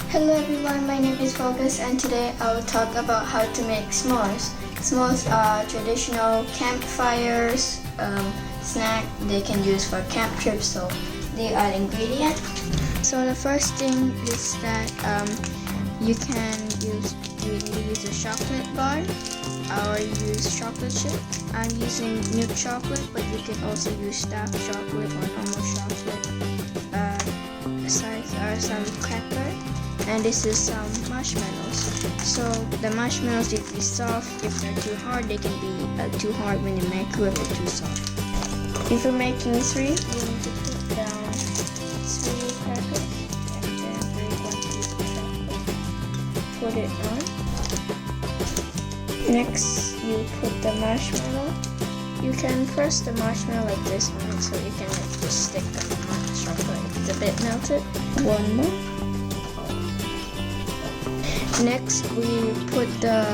Hello everyone, my name is Focus and today I will talk about how to make s'mores. S'mores are traditional campfires, snack they can use for camp trips, so they are ingredients. So the first thing is that you can use a chocolate bar or use chocolate chip. I'm using milk chocolate, but you can also use dark chocolate or normal chocolate. Some cracker, and this is some marshmallows. So the marshmallows need to be soft. If they're too hard, they can be too hard when you microwave or too soft. If you're making 3, you need to put down 3 crackers and then break 1 piece of chocolate. Put it on. Next, you put the marshmallow. You can press the marshmallow like this on it so you can just stick the chocolate. It's a bit melted. 1 more. Next, we put the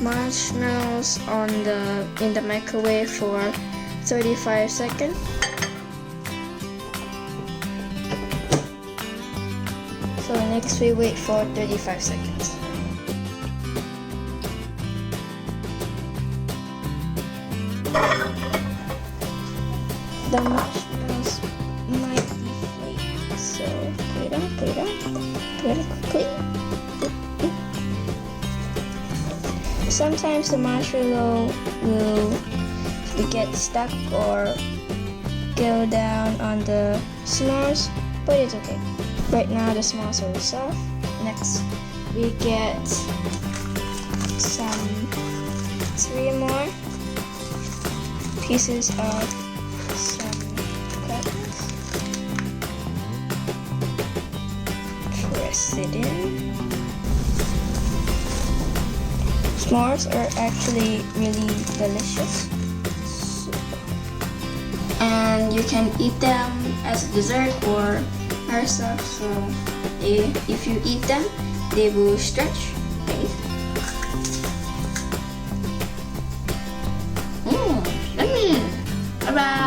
marshmallows in the microwave for 35 seconds. So next we wait for 35 seconds. The marshmallows might be flake, so put it on quickly. Sometimes the marshmallow will get stuck or go down on the s'mores, but it's okay. Right now the s'mores are soft. Next we get some 3 more pieces of some crackers. Press it in. S'mores are actually really delicious, and you can eat them as a dessert or herself. So if you eat them, they will stretch. Yummy! Bye bye.